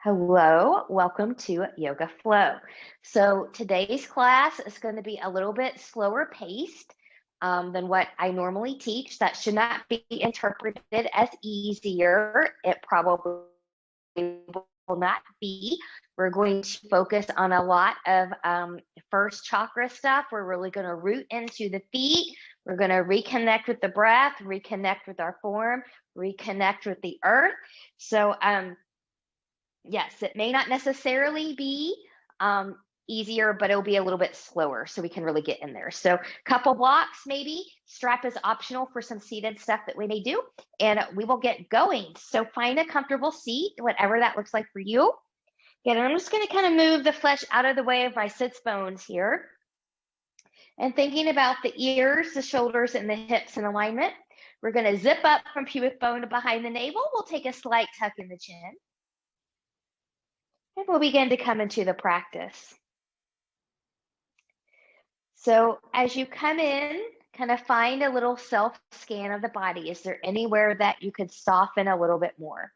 Hello, welcome to Yoga Flow. So today's class is going to be a little bit slower paced than what I normally teach. That should not be interpreted as easier. It probably will not be. We're going to focus on a lot of first chakra stuff. We're really going to root into the feet. We're going to reconnect with the breath, reconnect with our form, reconnect with the earth. So yes, it may not necessarily be easier, but it'll be a little bit slower so we can really get in there. So couple blocks maybe. Strap is optional for some seated stuff that we may do, and we will get going. So find a comfortable seat, whatever that looks like for you. Again, I'm just going to kind of move the flesh out of the way of my sits bones here. And thinking about the ears, the shoulders, and the hips in alignment. We're going to zip up from pubic bone to behind the navel. We'll take a slight tuck in the chin. And we'll begin to come into the practice. So as you come in, kind of find a little self-scan of the body. Is there anywhere that you could soften a little bit more?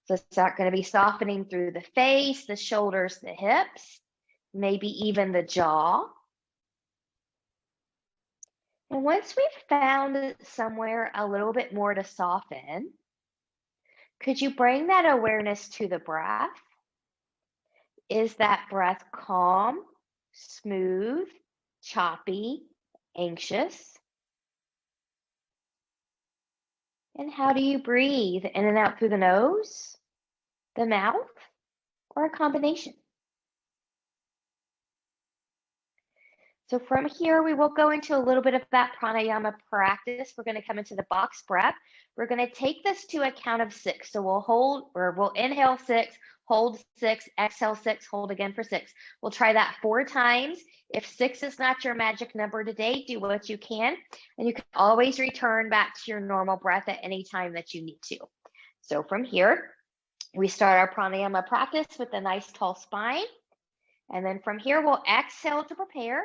So it's not going to be softening through the face, the shoulders, the hips, maybe even the jaw. And once we've found somewhere a little bit more to soften, could you bring that awareness to the breath? Is that breath calm, smooth, choppy, anxious? And how do you breathe? In and out through the nose, the mouth, or a combination? So from here, we will go into a little bit of that pranayama practice. We're going to come into the box breath. We're going to take this to a count of 6. So we'll inhale 6, hold 6, exhale 6, hold again for 6. We'll try that 4 times. If 6 is not your magic number today, do what you can. And you can always return back to your normal breath at any time that you need to. So from here, we start our pranayama practice with a nice tall spine. And then from here, we'll exhale to prepare.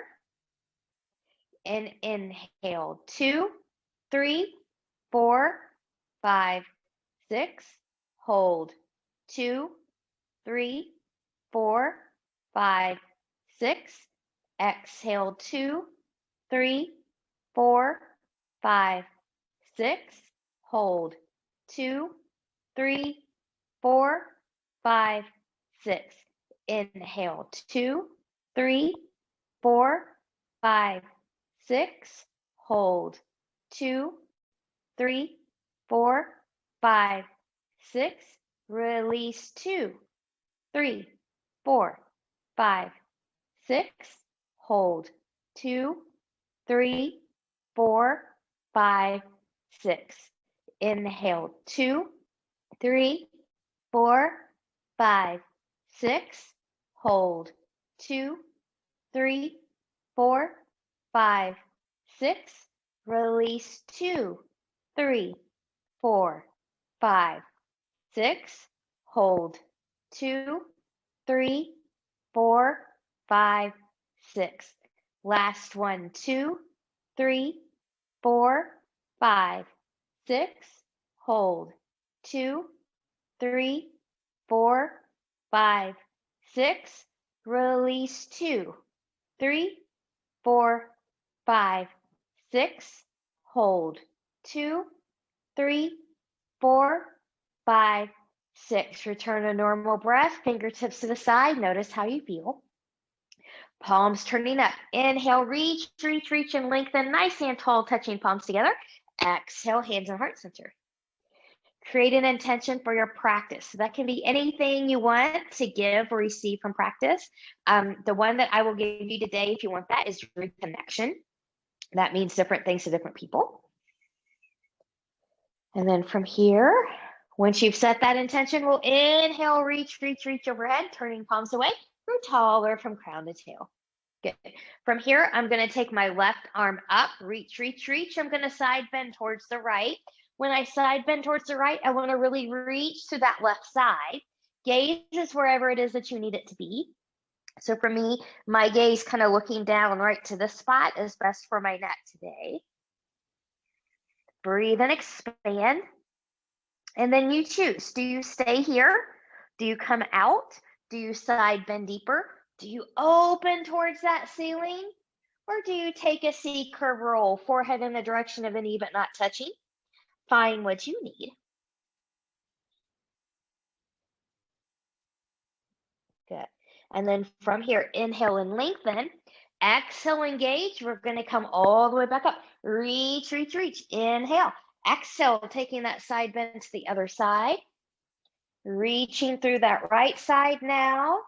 And inhale 2, 3, 4, 5, 6. Hold 2, 3, 4, 5, 6. Exhale 2, 3, 4, 5, 6. Hold 2, 3, 4, 5, 6. Inhale 2, 3, 4, 5, 6. Hold 2, 3, 4, 5, 6. Release 2, 3, 4, 5, 6. Hold 2, 3, 4, 5, 6. Inhale 2, 3, 4, 5, 6. Hold 2, 3, 4, 5, 6. Release 2, 3, 4, 5, 6. Hold 2, 3, 4, 5, 6. Last one, 2, 3, 4, 5, 6. Hold 2, 3, 4, 5, 6. Release 2, 3, 4, 5, 6. Hold 2, 3, 4, 5, 6. Return to normal breath. Fingertips to the side. Notice how you feel. Palms turning up. Inhale, reach, reach, reach, and lengthen. Nice and tall, touching palms together. Exhale, hands on heart center. Create an intention for your practice. So that can be anything you want to give or receive from practice. The one that I will give you today, if you want that, is reconnection. That means different things to different people. And then from here, once you've set that intention, we'll inhale, reach, reach, reach overhead, turning palms away. Grow taller from crown to tail. Good. From here, I'm going to take my left arm up, reach, reach, reach. I'm going to side bend towards the right. When I side bend towards the right, I want to really reach to that left side. Gaze is wherever it is that you need it to be. So for me, my gaze kind of looking down right to the spot is best for my neck today. Breathe and expand. And then you choose. Do you stay here? Do you come out? Do you side bend deeper? Do you open towards that ceiling? Or do you take a C curve roll, forehead in the direction of the knee but not touching? Find what you need. Good. And then from here, inhale and lengthen. Exhale, engage. We're going to come all the way back up. Reach, reach, reach. Inhale. Exhale, taking that side bend to the other side. Reaching through that right side now.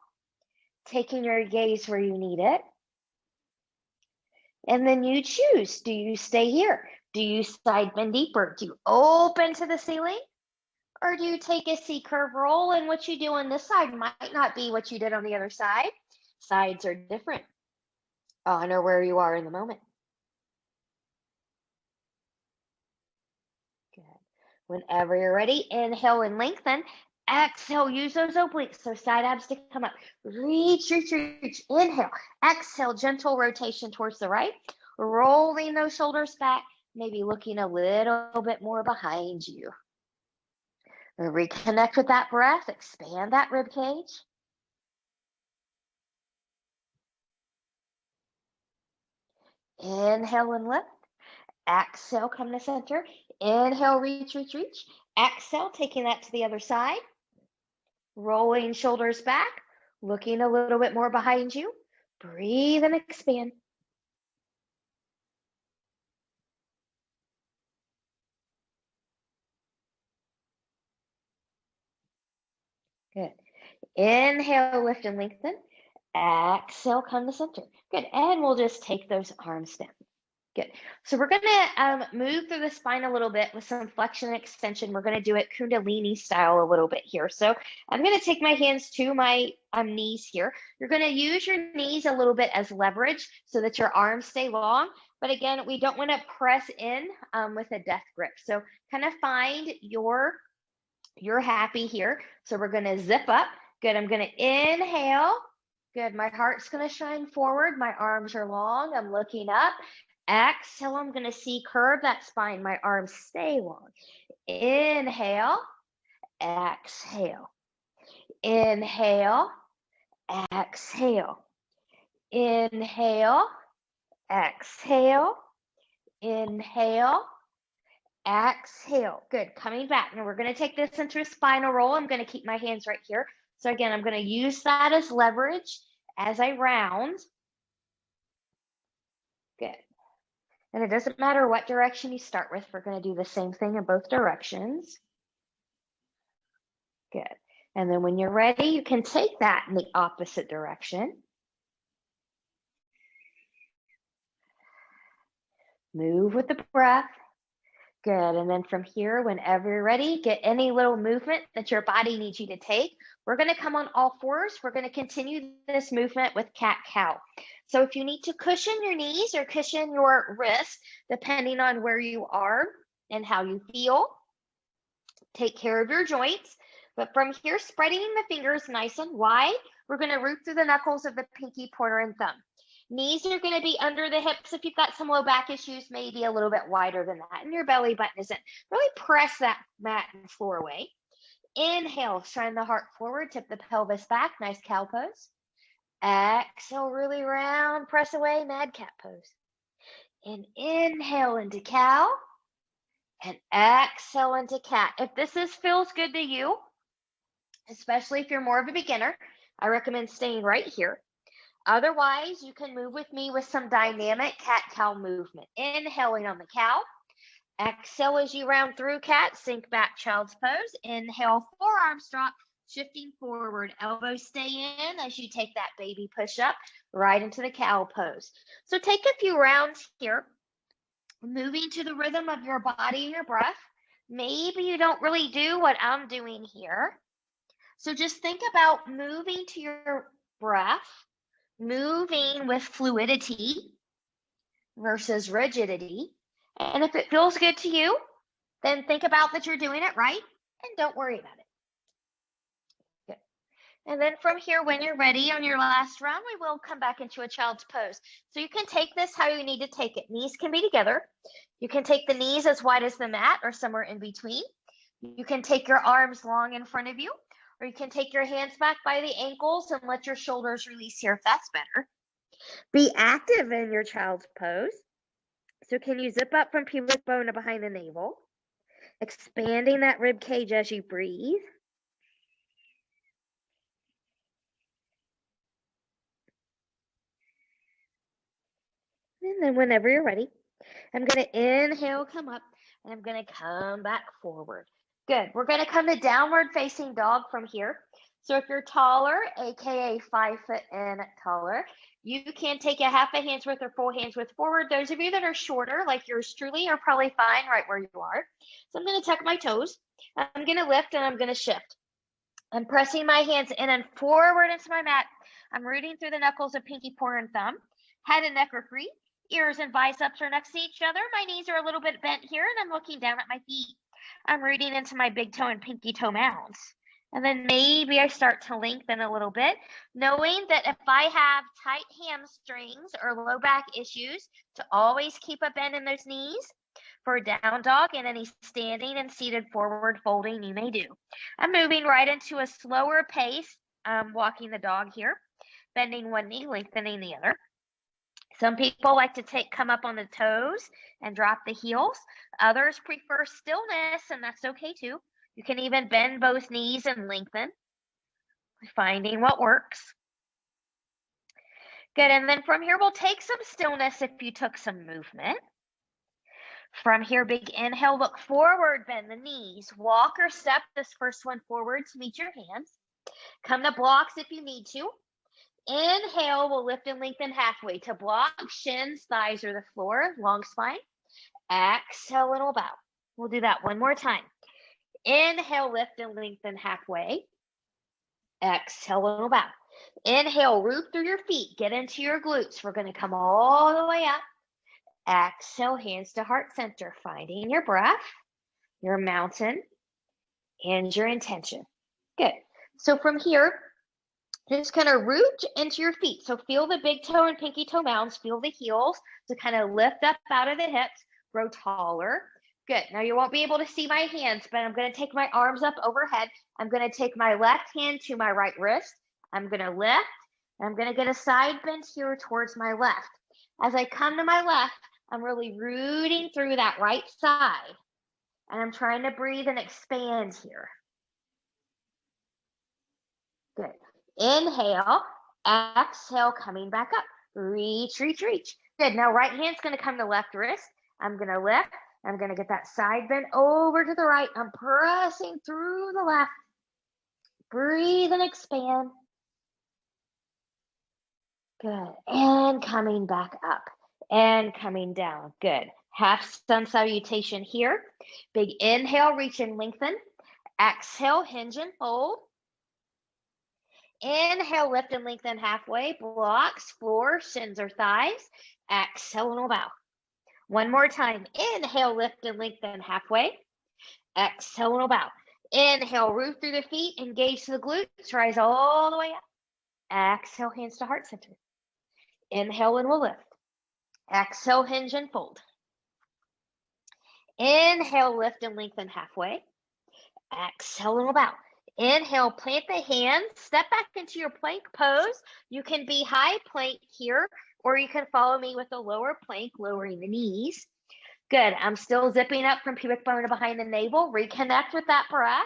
Taking your gaze where you need it. And then you choose. Do you stay here? Do you side bend deeper? Do you open to the ceiling? Or do you take a C curve roll, and what you do on this side might not be what you did on the other side? Sides are different. Honor where you are in the moment. Good. Whenever you're ready, inhale and lengthen. Exhale, use those obliques, so side abs to come up. Reach, reach, reach. Inhale. Exhale, gentle rotation towards the right. Rolling those shoulders back, maybe looking a little bit more behind you. Reconnect with that breath, expand that rib cage. Inhale and lift. Exhale, come to center. Inhale, reach, reach, reach. Exhale, taking that to the other side. Rolling shoulders back, looking a little bit more behind you. Breathe and expand. Good. Inhale, lift and lengthen. Exhale, come to center. Good. And we'll just take those arms down. Good. So we're going to move through the spine a little bit with some flexion and extension. We're going to do it Kundalini style a little bit here. So I'm going to take my hands to my knees here. You're going to use your knees a little bit as leverage so that your arms stay long. But again, we don't want to press in with a death grip. So kind of find your happy here. So we're going to zip up. Good. I'm going to inhale. Good. My heart's going to shine forward. My arms are long. I'm looking up. Exhale, I'm going to C curve that spine. My arms stay long. Inhale, exhale. Inhale, exhale. Inhale, exhale. Inhale, exhale. Good. Coming back. Now we're going to take this into a spinal roll. I'm going to keep my hands right here. So again, I'm going to use that as leverage as I round. Good. And it doesn't matter what direction you start with. We're going to do the same thing in both directions. Good. And then when you're ready, you can take that in the opposite direction. Move with the breath. Good. And then from here, whenever you're ready, get any little movement that your body needs you to take. We're going to come on all fours. We're going to continue this movement with cat-cow. So if you need to cushion your knees or cushion your wrist, depending on where you are and how you feel, take care of your joints. But from here, spreading the fingers nice and wide, we're going to root through the knuckles of the pinky, pointer, and thumb. Knees are going to be under the hips. If you've got some low back issues, maybe a little bit wider than that. And your belly button isn't. Really press that mat and floor away. Inhale, shine the heart forward, tip the pelvis back, nice cow pose. Exhale, really round, press away, mad cat pose. And inhale into cow, and exhale into cat. If this feels good to you, especially if you're more of a beginner, I recommend staying right here. Otherwise, you can move with me with some dynamic cat-cow movement. Inhaling on the cow. Exhale as you round through cat, sink back, child's pose. Inhale, forearms drop, shifting forward. Elbows stay in as you take that baby push up right into the cow pose. So take a few rounds here, moving to the rhythm of your body and your breath. Maybe you don't really do what I'm doing here. So just think about moving to your breath, moving with fluidity versus rigidity. And if it feels good to you, then think about that you're doing it right and don't worry about it. Good. And then from here, when you're ready on your last round, we will come back into a child's pose. So you can take this how you need to take it. Knees can be together. You can take the knees as wide as the mat or somewhere in between. You can take your arms long in front of you, or you can take your hands back by the ankles and let your shoulders release here if that's better. Be active in your child's pose. So can you zip up from pubic bone to behind the navel, expanding that rib cage as you breathe. And then whenever you're ready, I'm going to inhale, come up, and I'm going to come back forward. Good. We're going to come to downward facing dog from here. So if you're taller, aka 5 foot and taller, you can take a half a hand's width or full hand's width forward. Those of you that are shorter, like yours truly, are probably fine right where you are. So I'm going to tuck my toes. I'm going to lift and I'm going to shift. I'm pressing my hands in and forward into my mat. I'm rooting through the knuckles of pinky, pointer, and thumb. Head and neck are free. Ears and biceps are next to each other. My knees are a little bit bent here, and I'm looking down at my feet. I'm rooting into my big toe and pinky toe mounds. And then maybe I start to lengthen a little bit, knowing that if I have tight hamstrings or low back issues, to always keep a bend in those knees for a down dog and any standing and seated forward folding you may do. I'm moving right into a slower pace, walking the dog here, bending one knee, lengthening the other. Some people like to come up on the toes and drop the heels. Others prefer stillness, and that's okay too. You can even bend both knees and lengthen, finding what works. Good, and then from here, we'll take some stillness if you took some movement. From here, big inhale, look forward, bend the knees. Walk or step this first one forward to meet your hands. Come to blocks if you need to. Inhale, we'll lift and lengthen halfway to block, shins, thighs, or the floor, long spine. Exhale, and we'll bow. We'll do that one more time. Inhale, lift and lengthen halfway. Exhale, and we'll bow. Inhale, root through your feet, get into your glutes. We're going to come all the way up. Exhale, hands to heart center, finding your breath, your mountain, and your intention. Good. So from here, just kind of root into your feet. So feel the big toe and pinky toe mounds, feel the heels to kind of lift up out of the hips, grow taller. Good. Now you won't be able to see my hands, but I'm going to take my arms up overhead. I'm going to take my left hand to my right wrist. I'm going to lift. I'm going to get a side bend here towards my left. As I come to my left, I'm really rooting through that right side. And I'm trying to breathe and expand here. Good. Inhale, exhale, coming back up. Reach, reach, reach. Good. Now right hand's going to come to left wrist. I'm going to lift. I'm going to get that side bend over to the right. I'm pressing through the left. Breathe and expand. Good. And coming back up and coming down. Good. Half sun salutation here. Big inhale, reach and lengthen. Exhale, hinge and fold. Inhale, lift and lengthen halfway. Blocks, floor, shins or thighs. Exhale and we'll bow. One more time. Inhale, lift and lengthen halfway. Exhale and we'll bow. Inhale, root through the feet, engage the glutes, rise all the way up. Exhale, hands to heart center. Inhale and we'll lift. Exhale, hinge and fold. Inhale, lift and lengthen halfway. Exhale and we'll bow. Inhale, plant the hands, step back into your plank pose. You can be high plank here, or you can follow me with a lower plank, lowering the knees. Good. I'm still zipping up from pubic bone to behind the navel. Reconnect with that breath.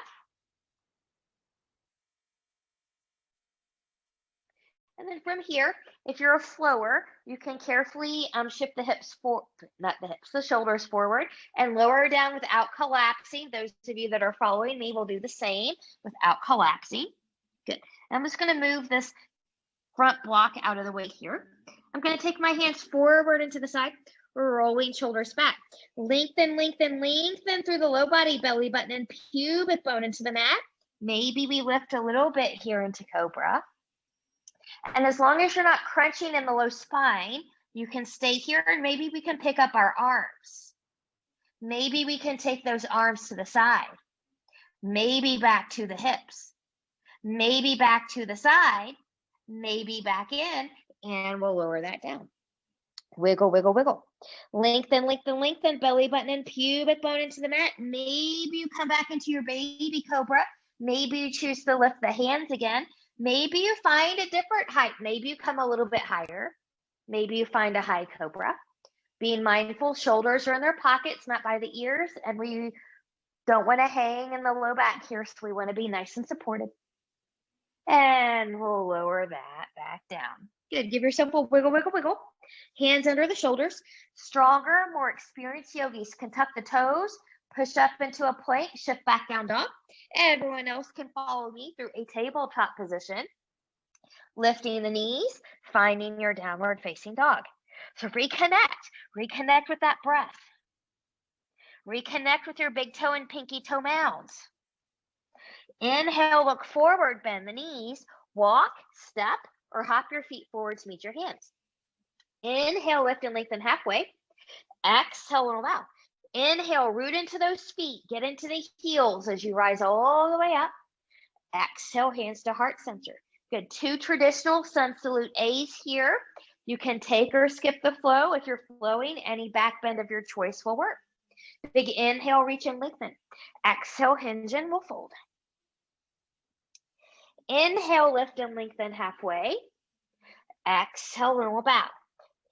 And then from here, if you're a slower, you can carefully shift the hips forward, not the hips, the shoulders forward and lower down without collapsing. Those of you that are following me will do the same without collapsing. Good. I'm just going to move this front block out of the way here. I'm going to take my hands forward into the side, rolling shoulders back. Lengthen, lengthen, lengthen through the low body, belly button, and pubic bone into the mat. Maybe we lift a little bit here into Cobra. And as long as you're not crunching in the low spine, you can stay here and maybe we can pick up our arms. Maybe we can take those arms to the side. Maybe back to the hips. Maybe back to the side. Maybe back in, and we'll lower that down. Wiggle, wiggle, wiggle. Lengthen, lengthen, lengthen, belly button and pubic bone into the mat. Maybe you come back into your baby cobra. Maybe you choose to lift the hands again. Maybe you find a different height. Maybe you come a little bit higher. Maybe you find a high cobra. Being mindful, shoulders are in their pockets, not by the ears, and we don't want to hang in the low back here, so we want to be nice and supported. And we'll lower that back down. Good. Give yourself a wiggle, wiggle, wiggle. Hands under the shoulders. Stronger, more experienced yogis can tuck the toes, push up into a plank, shift back down dog. Everyone else can follow me through a tabletop position, lifting the knees, finding your downward facing dog. So reconnect with that breath. Reconnect with your big toe and pinky toe mounds. Inhale, look forward, bend the knees, walk, step, or hop your feet forward to meet your hands. Inhale, lift and lengthen halfway. Exhale, roll out. Inhale, root into those feet. Get into the heels as you rise all the way up. Exhale, hands to heart center. Good. 2 traditional sun salute A's here. You can take or skip the flow. If you're flowing, any back bend of your choice will work. Big inhale, reach and lengthen. Exhale, hinge and we'll fold. Inhale, lift and lengthen halfway. Exhale, roll bow.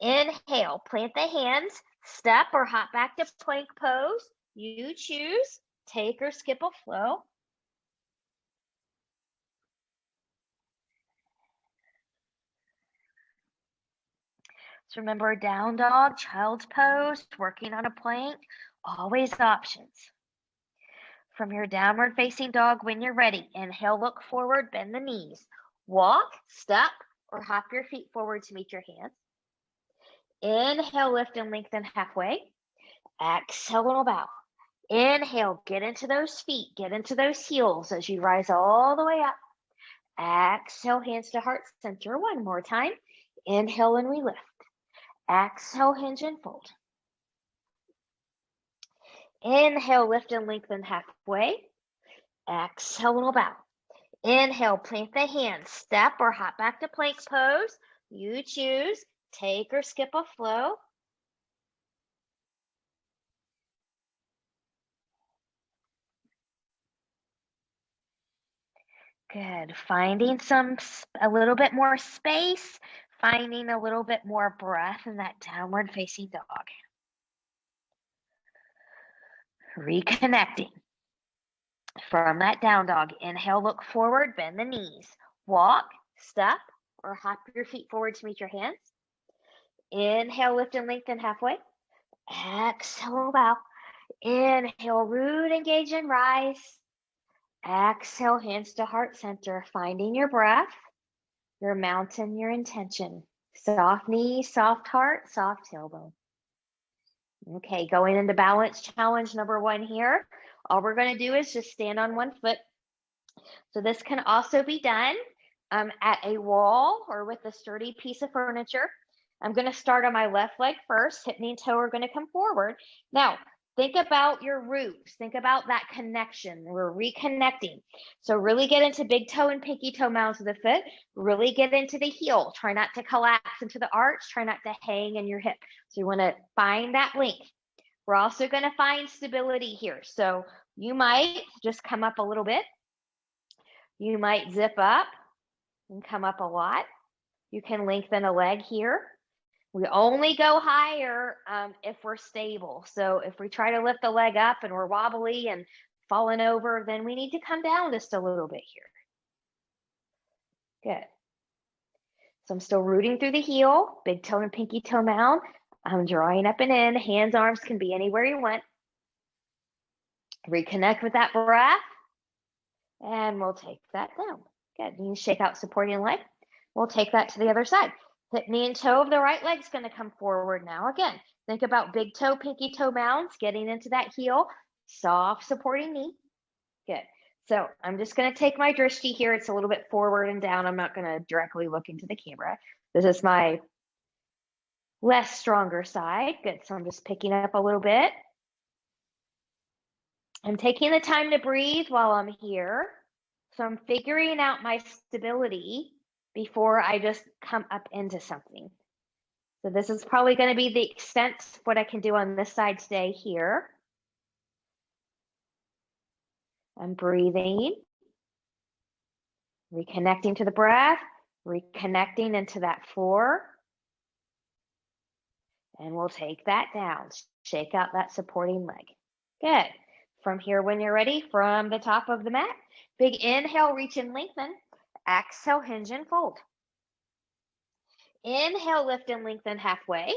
Inhale, plant the hands, step or hop back to plank pose. You choose, take or skip a flow. So remember, down dog, child's pose, working on a plank, always options. From your downward facing dog, when you're ready, inhale, look forward, bend the knees. Walk, step, or hop your feet forward to meet your hands. Inhale, lift and lengthen halfway. Exhale, little bow. Inhale, get into those feet, get into those heels as you rise all the way up. Exhale, hands to heart center. One more time. Inhale and relift. Exhale, hinge and fold. Inhale, lift and lengthen halfway. Exhale, little bow. Inhale, plant the hands, step or hop back to plank pose. You choose, take or skip a flow. Good. Finding a little bit more space, finding a little bit more breath in that downward facing dog. Reconnecting. From that down dog, inhale, look forward, bend the knees. Walk, step, or hop your feet forward to meet your hands. Inhale, lift and lengthen halfway. Exhale, bow. Inhale, root, engage, and rise. Exhale, hands to heart center, finding your breath, your mountain, your intention. Soft knee, soft heart, soft tailbone. Okay, going into balance challenge number 1 here. All we're going to do is just stand on one foot. So this can also be done at a wall or with a sturdy piece of furniture. I'm going to start on my left leg first. Hip, knee, and toe are going to come forward. Now, think about your roots. Think about that connection. We're reconnecting. So really get into big toe and pinky toe mounds of the foot. Really get into the heel. Try not to collapse into the arch. Try not to hang in your hip. So you want to find that length. We're also going to find stability here. So you might just come up a little bit. You might zip up and come up a lot. You can lengthen a leg here. We only go higher if we're stable. So if we try to lift the leg up and we're wobbly and falling over, then we need to come down just a little bit here. Good. So I'm still rooting through the heel, big toe and pinky toe mound. I'm drawing up and in. Hands, arms can be anywhere you want. Reconnect with that breath. And we'll take that down. Good. You can shake out supporting leg. We'll take that to the other side. Hip, knee, and toe of the right leg's going to come forward now. Again, think about big toe, pinky toe mounds, getting into that heel, soft supporting knee. Good. So I'm just going to take my drishti here. It's a little bit forward and down. I'm not going to directly look into the camera. This is my less stronger side. Good. So I'm just picking up a little bit. I'm taking the time to breathe while I'm here. So I'm figuring out my stability before I just come up into something. So this is probably going to be the extent of what I can do on this side today here. I'm breathing. Reconnecting to the breath, reconnecting into that floor. And we'll take that down. Shake out that supporting leg. Good. From here, when you're ready, from the top of the mat, big inhale, reach and lengthen. Exhale, hinge and fold. Inhale, lift and lengthen halfway.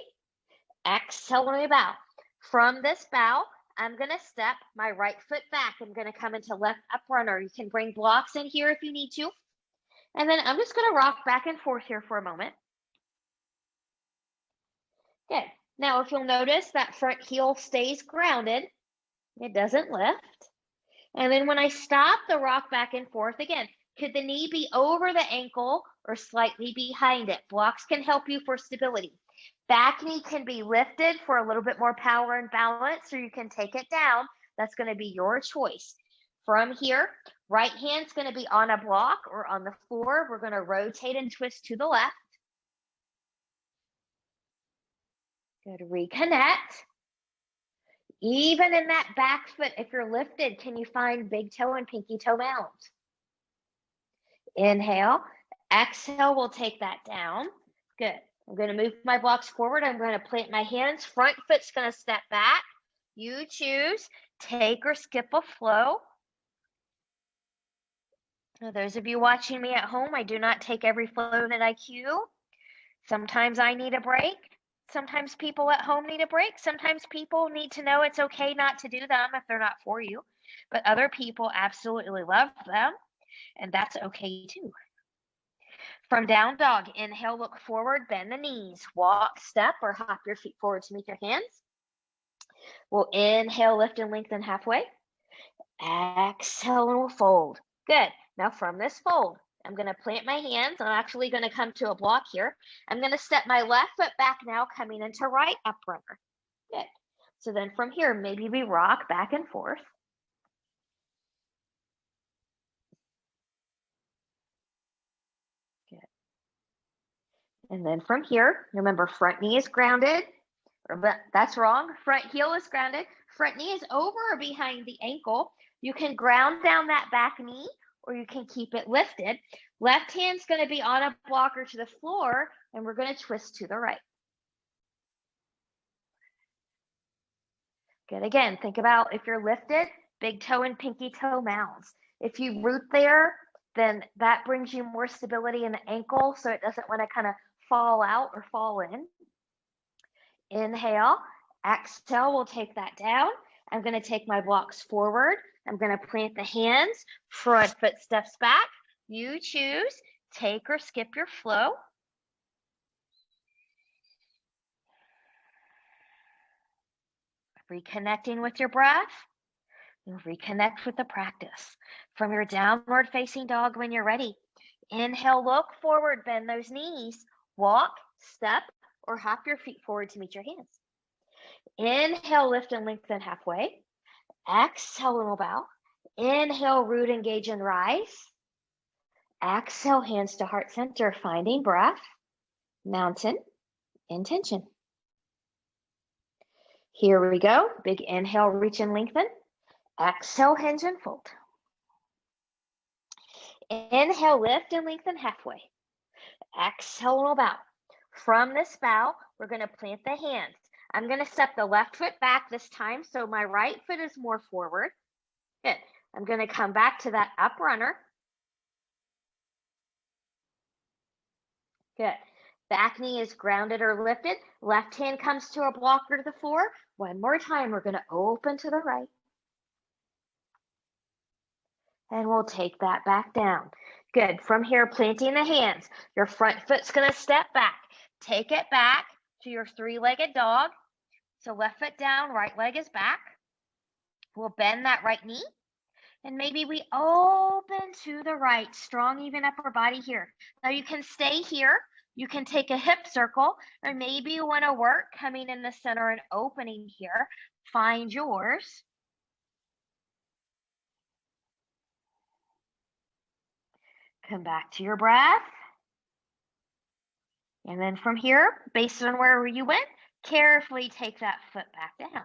Exhale, let me bow. From this bow, I'm going to step my right foot back. I'm going to come into left up runner. You can bring blocks in here if you need to. And then I'm just going to rock back and forth here for a moment. Good. Now, if you'll notice, that front heel stays grounded. It doesn't lift. And then when I stop the rock back and forth, again, could the knee be over the ankle or slightly behind it? Blocks can help you for stability. Back knee can be lifted for a little bit more power and balance, or you can take it down. That's going to be your choice. From here, right hand's going to be on a block or on the floor. We're going to rotate and twist to the left. Good. Reconnect. Even in that back foot, if you're lifted, can you find big toe and pinky toe mounds? Inhale. Exhale, we'll take that down. Good. I'm going to move my blocks forward. I'm going to plant my hands. Front foot's going to step back. You choose. Take or skip a flow. Now, those of you watching me at home, I do not take every flow that I cue. Sometimes I need a break. Sometimes people at home need a break. Sometimes people need to know it's okay not to do them if they're not for you. But other people absolutely love them, and that's okay too. From down dog, inhale, look forward, bend the knees. Walk, step, or hop your feet forward to meet your hands. We'll inhale, lift and lengthen halfway. Exhale, and we'll fold. Good. Now from this fold, I'm going to plant my hands. I'm actually going to come to a block here. I'm going to step my left foot back now, coming into right up runner. Good. So then from here, maybe we rock back and forth. Good. And then from here, remember, front knee is grounded. That's wrong. Front heel is grounded. Front knee is over or behind the ankle. You can ground down that back knee, or you can keep it lifted. Left hand's going to be on a blocker to the floor, and we're going to twist to the right. Good. Again, think about if you're lifted, big toe and pinky toe mounds. If you root there, then that brings you more stability in the ankle, so it doesn't want to kind of fall out or fall in. Inhale, exhale, we'll take that down. I'm going to take my blocks forward. I'm going to plant the hands, front foot steps back. You choose, take or skip your flow. Reconnecting with your breath, and reconnect with the practice. From your downward facing dog when you're ready. Inhale, look forward, bend those knees. Walk, step, or hop your feet forward to meet your hands. Inhale, lift and lengthen halfway. Exhale, and we'll bow. Inhale, root, engage, and rise. Exhale, hands to heart center, finding breath. Mountain, intention. Here we go. Big inhale, reach and lengthen. Exhale, hinge and fold. Inhale, lift and lengthen halfway. Exhale, and we'll bow. From this bow, we're going to plant the hands. I'm going to step the left foot back this time, so my right foot is more forward. Good. I'm going to come back to that up runner. Good. Back knee is grounded or lifted. Left hand comes to a blocker to the floor. One more time, we're going to open to the right. And we'll take that back down. Good. From here, planting the hands. Your front foot's going to step back. Take it back to your three-legged dog. So left foot down, right leg is back. We'll bend that right knee. And maybe we open to the right. Strong, even upper body here. Now you can stay here. You can take a hip circle, or maybe you want to work coming in the center and opening here. Find yours. Come back to your breath. And then from here, based on where you went, carefully take that foot back down.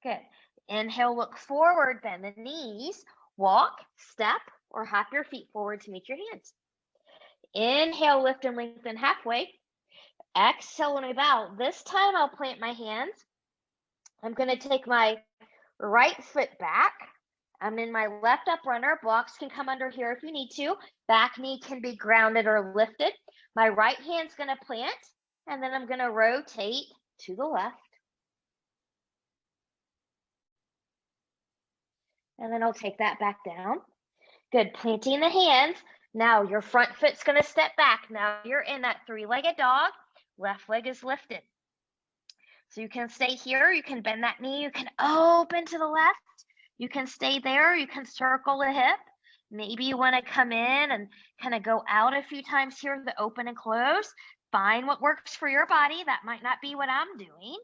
Good. Inhale, look forward, bend the knees, walk, step, or hop your feet forward to meet your hands. Inhale, lift and lengthen halfway. Exhale when I bow. This time I'll plant my hands. I'm going to take my right foot back. I'm in my left up runner. Blocks can come under here if you need to. Back knee can be grounded or lifted. My right hand's going to plant, and then I'm going to rotate to the left. And then I'll take that back down. Good, planting the hands. Now your front foot's going to step back. Now you're in that three-legged dog. Left leg is lifted. So you can stay here. You can bend that knee. You can open to the left. You can stay there. You can circle the hip. Maybe you want to come in and kind of go out a few times here, the open and close. Find what works for your body. That might not be what I'm doing.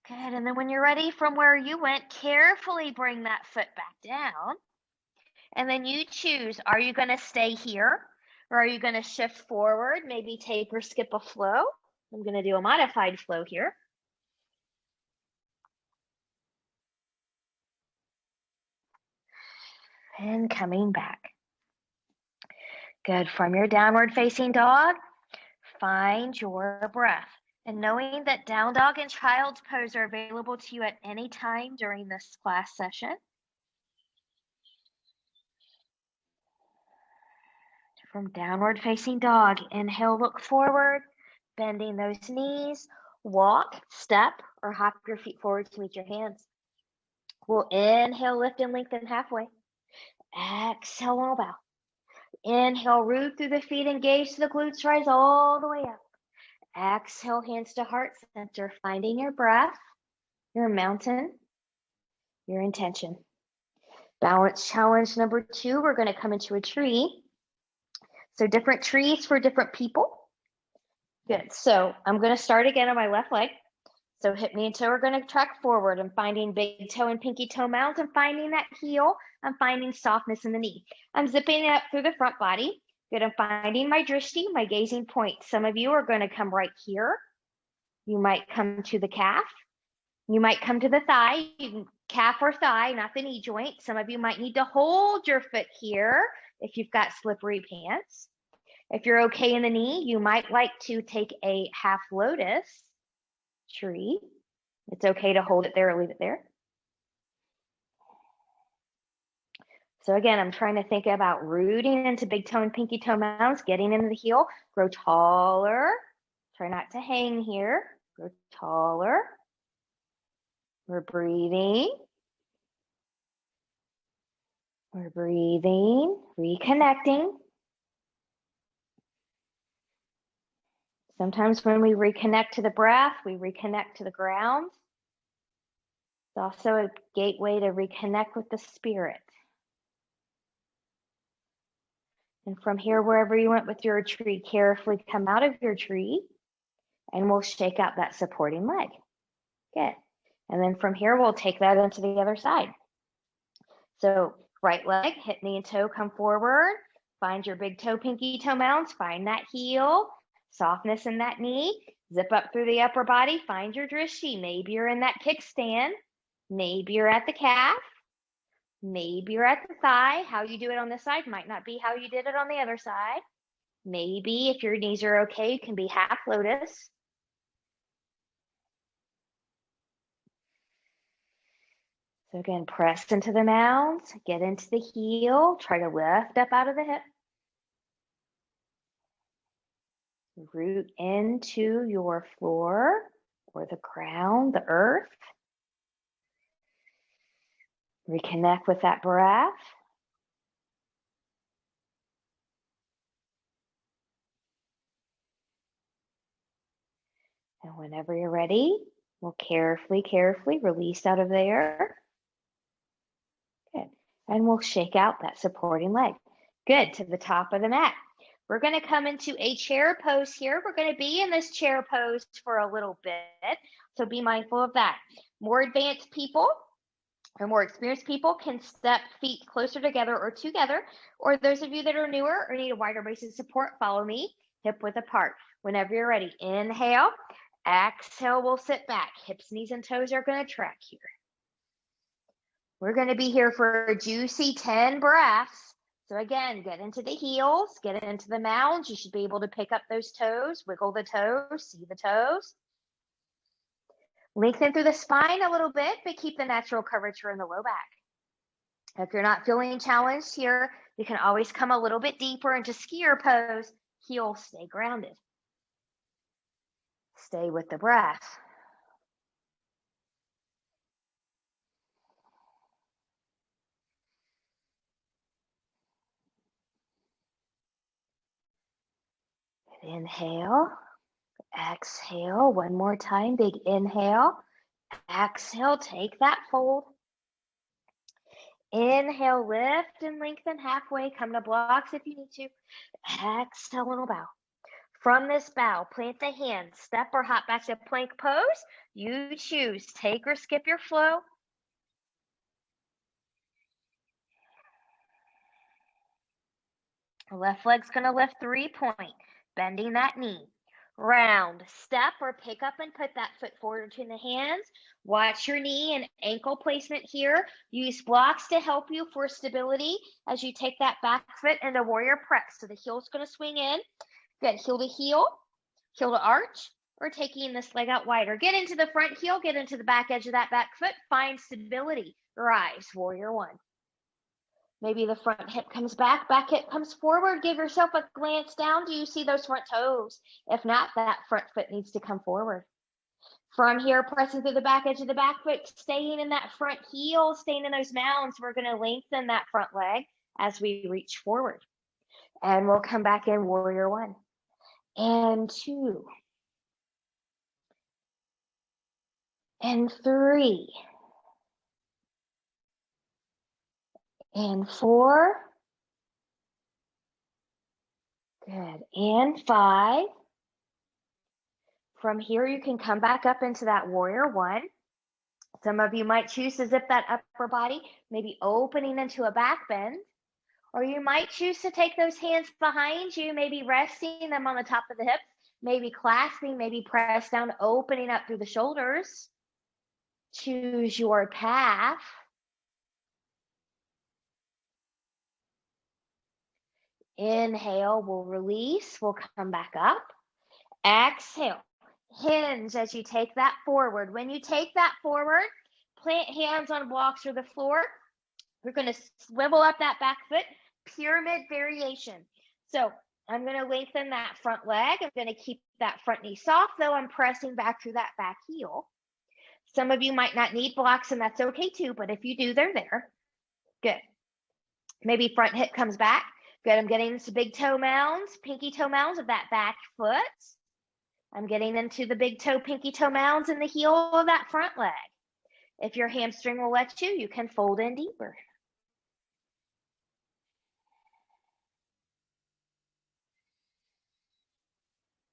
Good, and then when you're ready from where you went, carefully bring that foot back down. And then you choose, are you going to stay here? Or are you going to shift forward, maybe take or skip a flow? I'm going to do a modified flow here. And coming back. Good, from your downward facing dog, find your breath. And knowing that down dog and child's pose are available to you at any time during this class session. From downward facing dog, inhale, look forward, bending those knees, walk, step, or hop your feet forward to meet your hands. We'll inhale, lift and lengthen halfway. Exhale, we'll bow. Inhale, root through the feet, engage to the glutes, rise all the way up. Exhale, hands to heart center, finding your breath, your mountain, your intention. Balance challenge number 2, we're going to come into a tree. So different trees for different people. Good, so I'm going to start again on my left leg. So hip, knee, and toe are going to track forward. I'm finding big toe and pinky toe mounds. I'm finding that heel. I'm finding softness in the knee. I'm zipping it up through the front body. Good, I'm finding my drishti, my gazing point. Some of you are going to come right here. You might come to the calf. You might come to the thigh, calf or thigh, not the knee joint. Some of you might need to hold your foot here if you've got slippery pants. If you're okay in the knee, you might like to take a half lotus tree. It's okay to hold it there or leave it there. So again, I'm trying to think about rooting into big toe and pinky toe mounds, getting into the heel, grow taller. Try not to hang here, grow taller. We're breathing. We're breathing, reconnecting. Sometimes when we reconnect to the breath, we reconnect to the ground. It's also a gateway to reconnect with the spirit. And from here, wherever you went with your tree, carefully come out of your tree and we'll shake out that supporting leg. Good. And then from here, we'll take that into the other side. So right leg, hip, knee, and toe come forward. Find your big toe, pinky toe mounds. Find that heel, softness in that knee. Zip up through the upper body. Find your drishti. Maybe you're in that kickstand. Maybe you're at the calf. Maybe you're at the thigh. How you do it on this side might not be how you did it on the other side. Maybe if your knees are okay, you can be half lotus. So again, press into the mounds, get into the heel, try to lift up out of the hip. Root into your floor or the ground, the earth. Reconnect with that breath. And whenever you're ready, we'll carefully release out of there. Good. And we'll shake out that supporting leg. Good, to the top of the mat. We're going to come into a chair pose here. We're going to be in this chair pose for a little bit, so be mindful of that. More advanced people or more experienced people can step feet closer together, or those of you that are newer or need a wider base of support, follow me, hip width apart. Whenever you're ready, inhale. Exhale, we'll sit back. Hips, knees, and toes are going to track here. We're going to be here for a juicy 10 breaths. So again, get into the heels, get into the mounds. You should be able to pick up those toes, wiggle the toes, see the toes. Lengthen through the spine a little bit, but keep the natural curvature in the low back. If you're not feeling challenged here, you can always come a little bit deeper into skier pose. Heels stay grounded. Stay with the breath. Inhale, exhale, one more time, big inhale, exhale, take that fold. Inhale, lift and lengthen halfway, come to blocks if you need to. Exhale, little bow. From this bow, plant the hands, step or hop back to plank pose. You choose, take or skip your flow. Left leg's gonna lift 3-point, bending that knee. Round, step or pick up and put that foot forward between the hands. Watch your knee and ankle placement here. Use blocks to help you for stability as you take that back foot into warrior press. So the heel's gonna swing in. Good, heel to arch, or taking this leg out wider. Get into the front heel, get into the back edge of that back foot, find stability. Rise, warrior one. Maybe the front hip comes back hip comes forward. Give yourself a glance down. Do you see those front toes? If not, that front foot needs to come forward. From here, pressing through the back edge of the back foot, staying in that front heel, staying in those mounds. We're going to lengthen that front leg as we reach forward. And we'll come back in warrior one. And 2. And 3. And 4. Good. And 5. From here, you can come back up into that warrior one. Some of you might choose to zip that upper body, maybe opening into a back bend. Or you might choose to take those hands behind you, maybe resting them on the top of the hips, maybe clasping, maybe press down, opening up through the shoulders. Choose your path. Inhale, we'll release, we'll come back up. Exhale, hinge as you take that forward. When you take that forward, plant hands on blocks or the floor. We're going to swivel up that back foot, pyramid variation. So I'm going to lengthen that front leg. I'm going to keep that front knee soft, though I'm pressing back through that back heel. Some of you might not need blocks, and that's okay too, but if you do, they're there. Good. Maybe front hip comes back. Good. I'm getting into big toe mounds, pinky toe mounds of that back foot. I'm getting into the big toe, pinky toe mounds in the heel of that front leg. If your hamstring will let you, you can fold in deeper.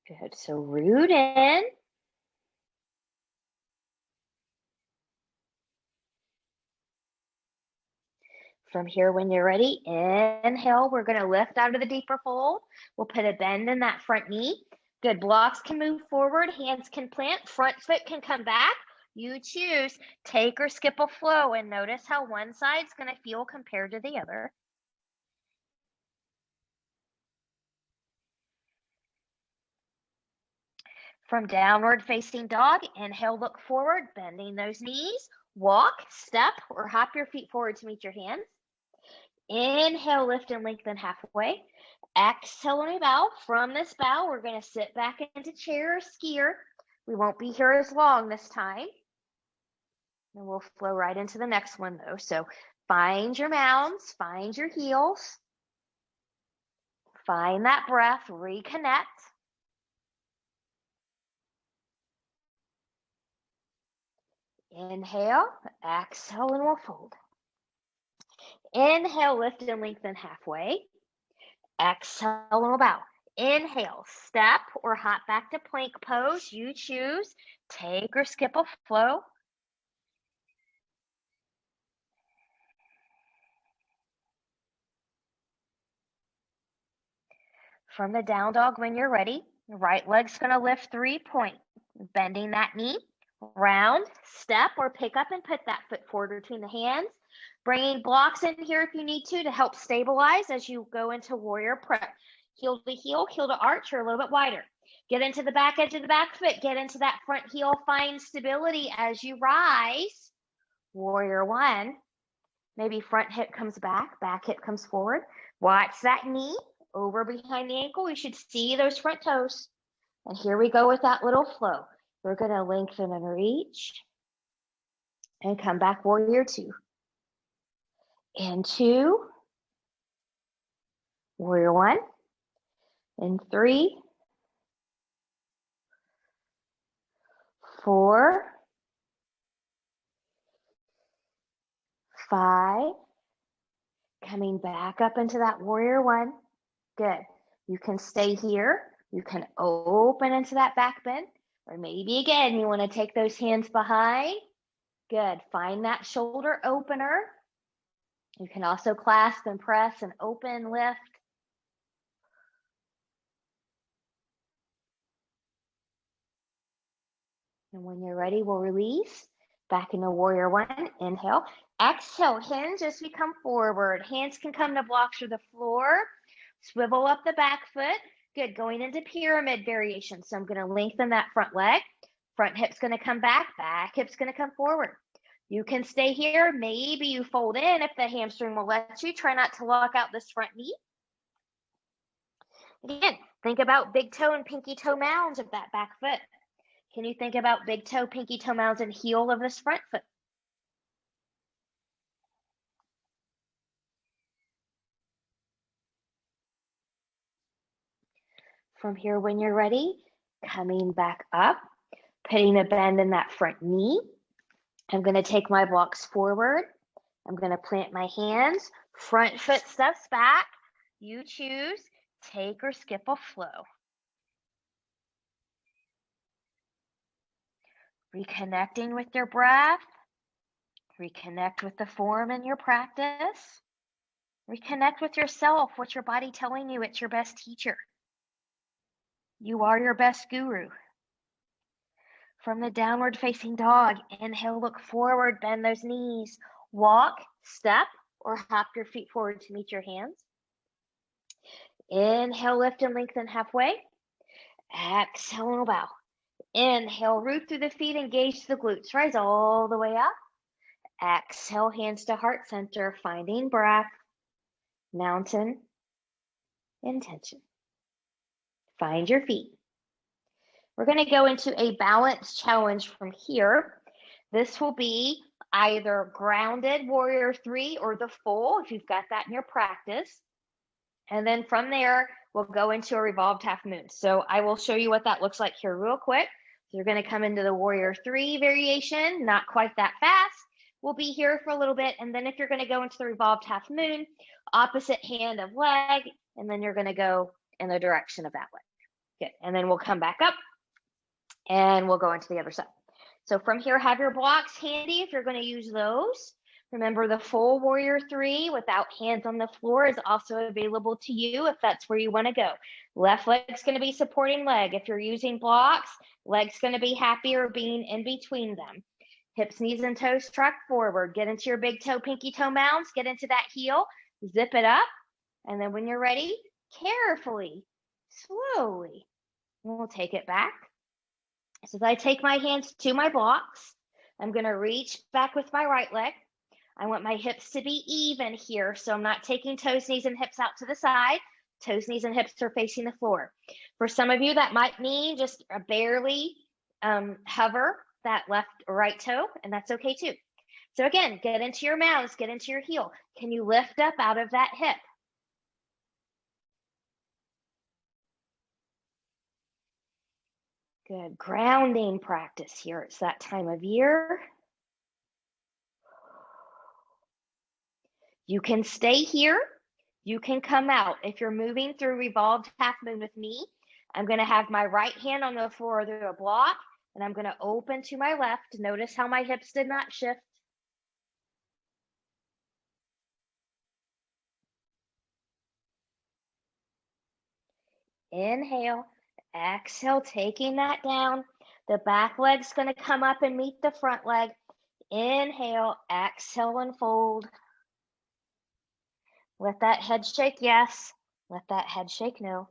Good. So root in. From here, when you're ready, inhale, we're going to lift out of the deeper fold. We'll put a bend in that front knee. Good. Blocks can move forward, hands can plant, front foot can come back. You choose, take or skip a flow, and notice how one side's going to feel compared to the other. From downward facing dog, inhale, look forward, bending those knees. Walk, step, or hop your feet forward to meet your hands. Inhale, lift and lengthen halfway. Exhale, and we bow. From this bow, we're going to sit back into chair or skier. We won't be here as long this time. And we'll flow right into the next one, though. So find your mounds, find your heels. Find that breath, reconnect. Inhale, exhale, and we'll fold. Inhale, lift and lengthen halfway. Exhale, and we'll bow. Inhale, step or hop back to plank pose. You choose. Take or skip a flow. From the down dog, when you're ready, right leg's going to lift 3-point. Bending that knee, round, step, or pick up and put that foot forward between the hands. Bringing blocks in here if you need to help stabilize as you go into warrior prep. Heel to arch, or a little bit wider. Get into the back edge of the back foot. Get into that front heel. Find stability as you rise. Warrior one. Maybe front hip comes back hip comes forward. Watch that knee over behind the ankle. We should see those front toes. And here we go with that little flow. We're going to lengthen and reach. And come back, warrior two. And two. Warrior one. And three. 4. 5. Coming back up into that warrior one. Good. You can stay here. You can open into that back bend. Or maybe again, you want to take those hands behind. Good. Find that shoulder opener. You can also clasp and press and open, lift. And when you're ready, we'll release. Back into warrior one. Inhale. Exhale. Hinge as we come forward. Hands can come to blocks or the floor. Swivel up the back foot. Good. Going into pyramid variation. So I'm going to lengthen that front leg. Front hip's going to come back hip's going to come forward. You can stay here. Maybe you fold in if the hamstring will let you. Try not to lock out this front knee. Again, think about big toe and pinky toe mounds of that back foot. Can you think about big toe, pinky toe mounds, and heel of this front foot? From here, when you're ready, coming back up, putting a bend in that front knee. I'm going to take my blocks forward. I'm going to plant my hands. Front foot steps back. You choose, take or skip a flow. Reconnecting with your breath. Reconnect with the form in your practice. Reconnect with yourself. What's your body telling you? It's your best teacher. You are your best guru. From the downward facing dog, inhale, look forward, bend those knees. Walk, step, or hop your feet forward to meet your hands. Inhale, lift and lengthen halfway. Exhale and bow. Inhale, root through the feet, engage the glutes. Rise all the way up. Exhale, hands to heart center, finding breath. Mountain, intention. Find your feet. We're going to go into a balance challenge from here. This will be either grounded warrior 3 or the full, if you've got that in your practice. And then from there, we'll go into a revolved half moon. So I will show you what that looks like here real quick. So you're going to come into the warrior 3 variation, not quite that fast. We'll be here for a little bit. And then if you're going to go into the revolved half moon, opposite hand of leg, and then you're going to go in the direction of that leg. Good. And then we'll come back up and we'll go into the other side. So from here, have your blocks handy if you're going to use those. Remember, the full warrior 3 without hands on the floor is also available to you if that's where you want to go. Left leg's going to be supporting leg. If you're using blocks, leg's going to be happier being in between them. Hips, knees, and toes track forward. Get into your big toe, pinky toe mounds. Get into that heel. Zip it up. And then when you're ready, carefully, slowly, we'll take it back. So as I take my hands to my blocks, I'm going to reach back with my right leg. I want my hips to be even here. So I'm not taking toes, knees, and hips out to the side. Toes, knees, and hips are facing the floor. For some of you, that might mean just a barely hover that left or right toe, and that's okay too. So again, get into your mounds, get into your heel. Can you lift up out of that hip? Good. Grounding practice here. It's that time of year. You can stay here. You can come out. If you're moving through revolved half moon with me, I'm going to have my right hand on the floor through a block, and I'm going to open to my left. Notice how my hips did not shift. Inhale, exhale, taking that down. The back leg's going to come up and meet the front leg. Inhale, exhale, and fold. Let that head shake yes. Let that head shake no.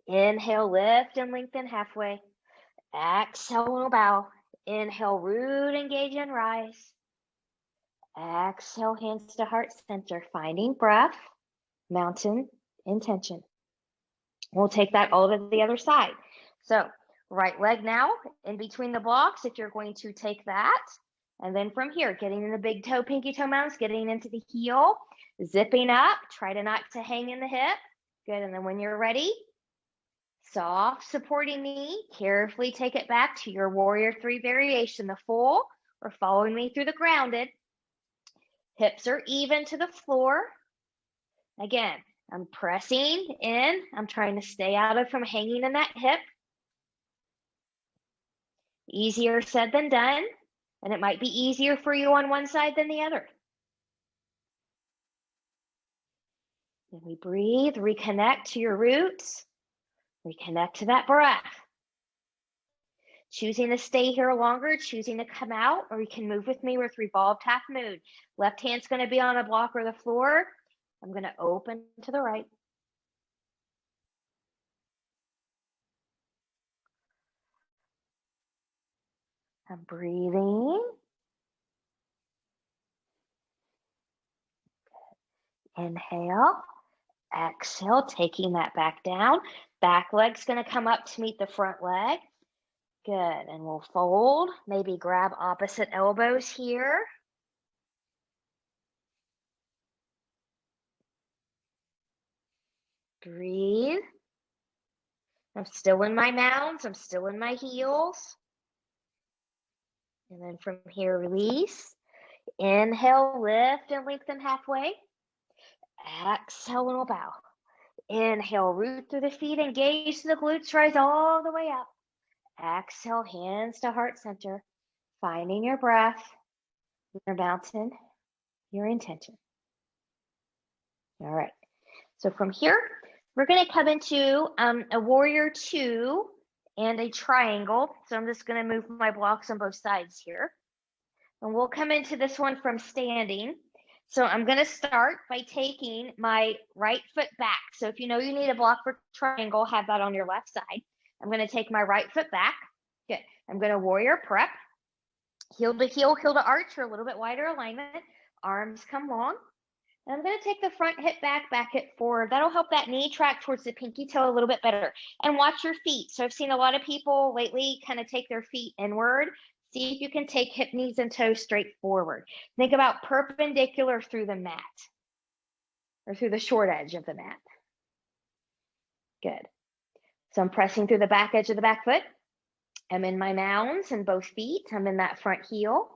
Inhale, lift and lengthen halfway. Exhale, and bow. Inhale, root, engage, and rise. Exhale, hands to heart center, finding breath, mountain, intention. We'll take that all to the other side. So right leg now in between the blocks, if you're going to take that. And then from here, getting in the big toe, pinky toe mounts, getting into the heel, zipping up, try to not to hang in the hip. Good, and then when you're ready, soft supporting knee, carefully take it back to your warrior 3 variation, the full, or following me through the grounded. Hips are even to the floor. Again, I'm pressing in. I'm trying to stay out of from hanging in that hip. Easier said than done. And it might be easier for you on one side than the other. Then we breathe, reconnect to your roots, reconnect to that breath. Choosing to stay here longer, choosing to come out, or you can move with me with revolved half moon. Left hand's going to be on a block or the floor. I'm going to open to the right. I'm breathing. Inhale, exhale, taking that back down. Back leg's going to come up to meet the front leg. Good, and we'll fold, maybe grab opposite elbows here. Breathe. I'm still in my mounds, I'm still in my heels. And then from here, release. Inhale, lift and lengthen halfway. Exhale, and we'll bow. Inhale, root through the feet, engage the glutes, rise all the way up. Exhale, hands to heart center, finding your breath, your mountain, your intention. All right, so from here, we're going to come into a warrior 2 and a triangle. So I'm just going to move my blocks on both sides here. And we'll come into this one from standing. So I'm going to start by taking my right foot back. So if you know you need a block for triangle, have that on your left side. I'm going to take my right foot back. Good. I'm going to warrior prep. Heel to heel, heel to arch, or a little bit wider alignment. Arms come long. And I'm going to take the front hip back, back hip forward. That'll help that knee track towards the pinky toe a little bit better. And watch your feet. So I've seen a lot of people lately kind of take their feet inward. See if you can take hip, knees, and toes straight forward. Think about perpendicular through the mat or through the short edge of the mat. Good. So I'm pressing through the back edge of the back foot. I'm in my mounds in both feet. I'm in that front heel.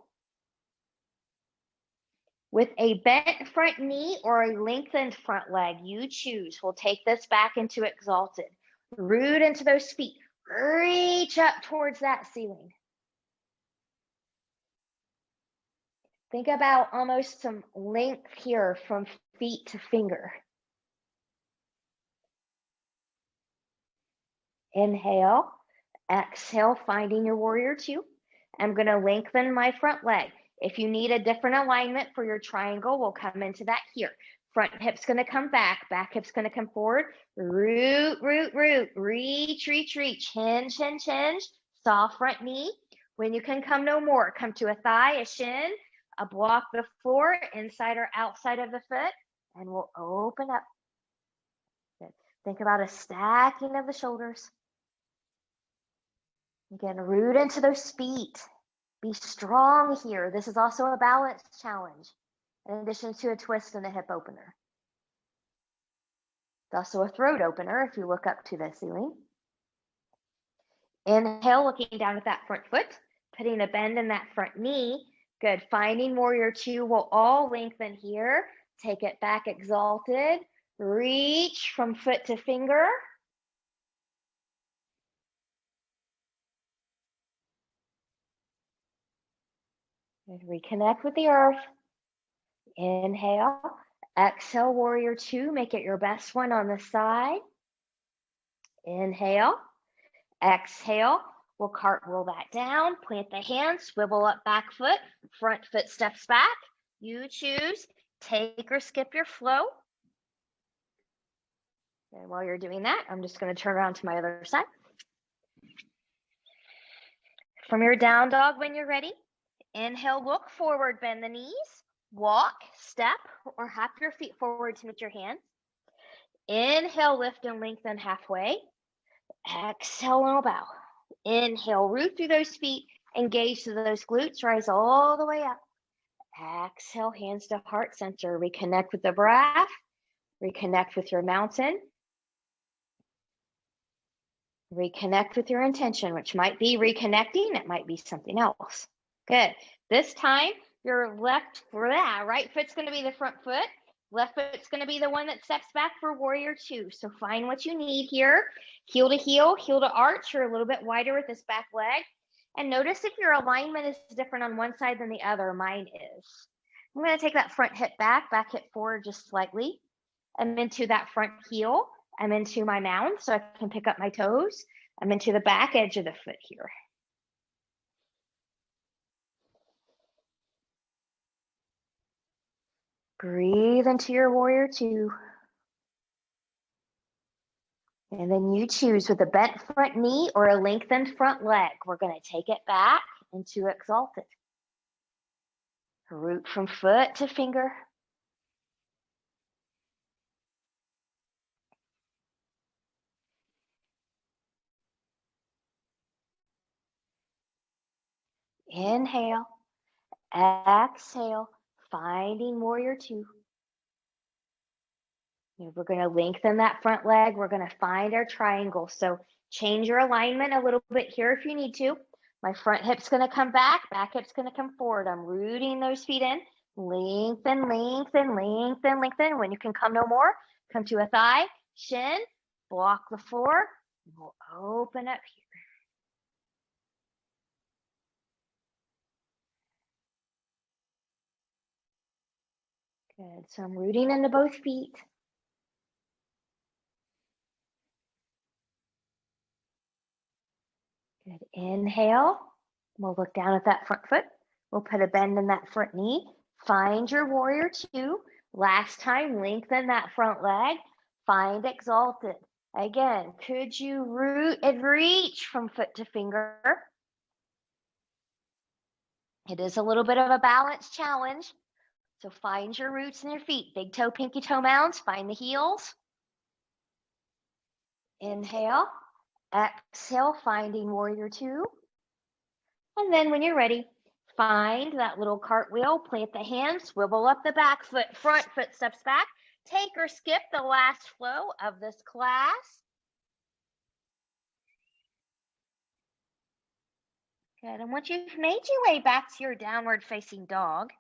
With a bent front knee or a lengthened front leg, you choose. We'll take this back into exalted. Root into those feet. Reach up towards that ceiling. Think about almost some length here from feet to finger. Inhale, exhale, finding your warrior 2. I'm going to lengthen my front leg. If you need a different alignment for your triangle, we'll come into that here. Front hip's going to come back hip's going to come forward. Root, root, root, reach, reach, reach, hinge, hinge, hinge, soft front knee. When you can come no more, come to a thigh, a shin, a block the floor, inside or outside of the foot, and we'll open up. Good. Think about a stacking of the shoulders. Again, root into those feet. Be strong here. This is also a balance challenge, in addition to a twist and a hip opener. It's also a throat opener if you look up to the ceiling. Inhale, looking down at that front foot, putting a bend in that front knee. Good. Finding warrior 2. We'll all lengthen here. Take it back, exalted. Reach from foot to finger. And reconnect with the earth. Inhale. Exhale, warrior 2. Make it your best one on the side. Inhale. Exhale. We'll cartwheel that down, plant the hands, swivel up back foot, front foot steps back. You choose, take or skip your flow. And while you're doing that, I'm just going to turn around to my other side. From your down dog, when you're ready, inhale, look forward, bend the knees, walk, step, or hop your feet forward to meet your hands. Inhale, lift and lengthen halfway. Exhale, and bow. Inhale, root through those feet, engage to those glutes, rise all the way up. Exhale, hands to heart center. Reconnect with the breath. Reconnect with your mountain. Reconnect with your intention, which might be reconnecting. It might be something else. Good. This time, your right foot's going to be the front foot. Left foot's going to be the one that steps back for warrior two. So find what you need here. Heel to arch. You're a little bit wider with this back leg. And notice if your alignment is different on one side than the other. Mine is. I'm going to take that front hip back hip forward just slightly. I'm into that front heel. I'm into my mound so I can pick up my toes. I'm into the back edge of the foot here. Breathe into your warrior two. And then you choose with a bent front knee or a lengthened front leg. We're going to take it back into exalted. Root from foot to finger. Inhale, exhale, finding warrior two. We're going to lengthen that front leg. We're going to find our triangle. So change your alignment a little bit here if you need to. My front hip's going to come back hip's going to come forward. I'm rooting those feet in. Lengthen, lengthen, lengthen, lengthen. When you can come no more, come to a thigh, shin, block the floor. We'll open up here. Good. So I'm rooting into both feet. Good. Inhale. We'll look down at that front foot. We'll put a bend in that front knee. Find your warrior two. Last time, lengthen that front leg. Find exalted. Again, could you root and reach from foot to finger? It is a little bit of a balance challenge. So find your roots in your feet. Big toe, pinky toe mounds. Find the heels. Inhale. Exhale, finding warrior two. And then when you're ready, find that little cartwheel, plant the hands, swivel up the back foot, front foot steps back, take or skip the last flow of this class. Good, and once you've made your way back to your downward facing dog,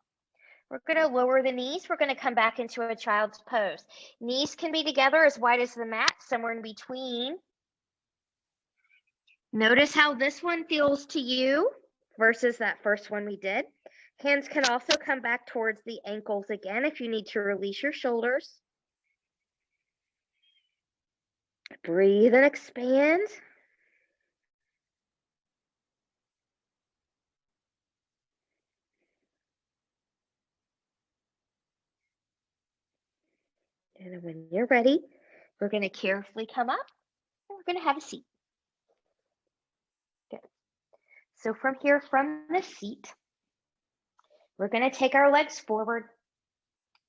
we're gonna lower the knees. We're gonna come back into a child's pose. Knees can be together as wide as the mat, somewhere in between. Notice how this one feels to you versus that first one we did. Hands can also come back towards the ankles again if you need to release your shoulders. Breathe and expand. And when you're ready, we're going to carefully come up and we're going to have a seat. Good. So from here, from the seat, we're going to take our legs forward.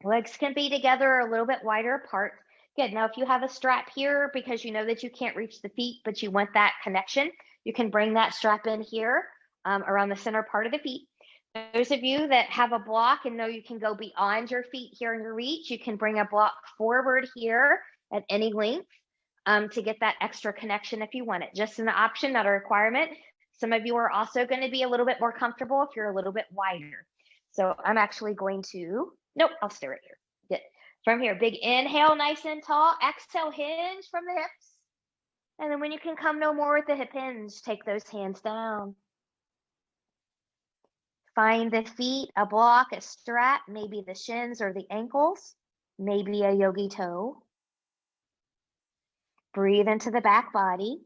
Legs can be together a little bit wider apart. Good. Now, if you have a strap here because you know that you can't reach the feet, but you want that connection, you can bring that strap in here around the center part of the feet. Those of you that have a block and know you can go beyond your feet here in your reach, you can bring a block forward here at any length to get that extra connection if you want it. Just an option, not a requirement. Some of you are also going to be a little bit more comfortable if you're a little bit wider. So I'm actually going to, nope, I'll stay right here. Good. From here, big inhale, nice and tall. Exhale, hinge from the hips. And then when you can come no more with the hip hinge, take those hands down. Find the feet, a block, a strap, maybe the shins or the ankles, maybe a yogi toe. Breathe into the back body.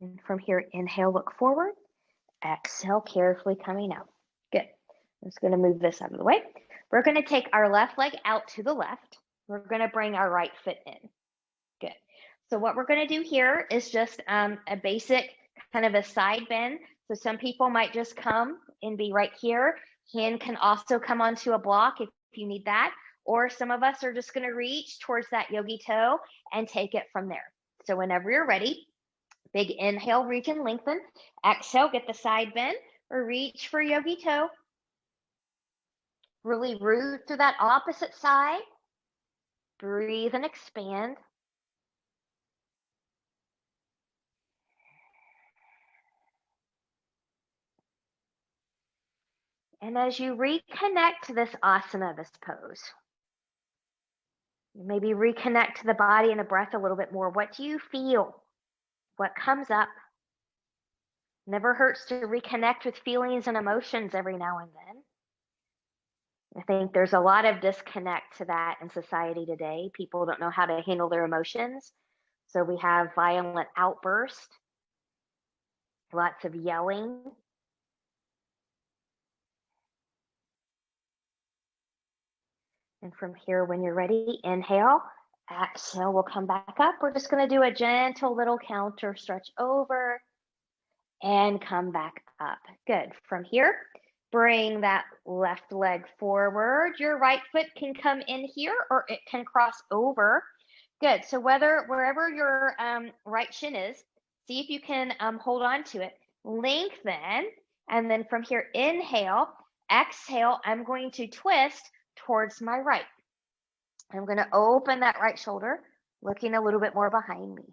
And from here, inhale, look forward. Exhale, carefully coming out. Good. I'm just going to move this out of the way. We're going to take our left leg out to the left. We're going to bring our right foot in. Good. So what we're going to do here is just a basic kind of a side bend. So some people might just come and be right here. Hand can also come onto a block if you need that. Or some of us are just going to reach towards that yogi toe and take it from there. So whenever you're ready, big inhale, reach and lengthen. Exhale, get the side bend or reach for yogi toe. Really root through that opposite side. Breathe and expand. And as you reconnect to this asana, this pose, maybe reconnect to the body and the breath a little bit more. What do you feel? What comes up? Never hurts to reconnect with feelings and emotions every now and then. I think there's a lot of disconnect to that in society today. People don't know how to handle their emotions. So we have violent outbursts, lots of yelling. And from here, when you're ready, inhale, exhale, we'll come back up. We're just going to do a gentle little counter stretch over and come back up. Good. From here, bring that left leg forward. Your right foot can come in here or it can cross over. Good. So wherever your right shin is, see if you can hold on to it. Lengthen. And then from here, inhale, exhale, I'm going to twist towards my right. I'm going to open that right shoulder, looking a little bit more behind me.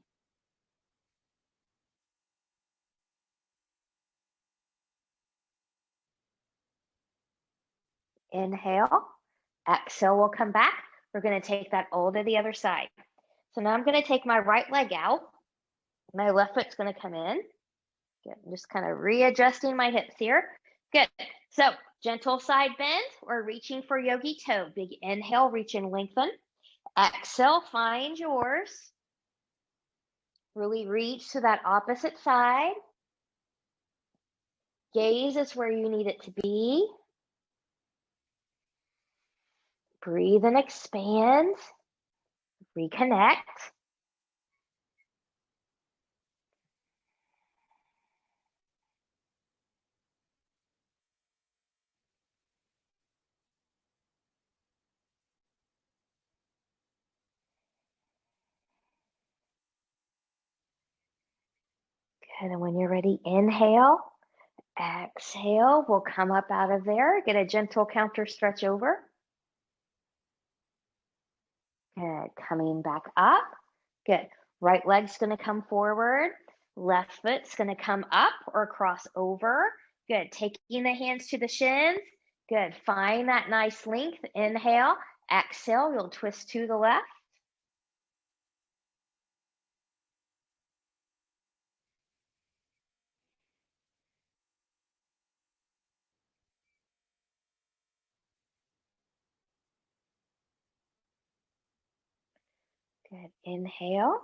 Inhale, exhale, we'll come back. We're going to take that all to the other side. So now I'm going to take my right leg out. My left foot's going to come in. Good. I'm just kind of readjusting my hips here. Good. So gentle side bend or reaching for yogi toe. Big inhale, reach and lengthen. Exhale, find yours. Really reach to that opposite side. Gaze is where you need it to be. Breathe and expand. Reconnect. Good. And when you're ready, inhale. Exhale. We'll come up out of there. Get a gentle counter stretch over. Good. Coming back up. Good. Right leg's going to come forward. Left foot's going to come up or cross over. Good. Taking the hands to the shins. Good. Find that nice length. Inhale. Exhale. You'll twist to the left. Good. Inhale.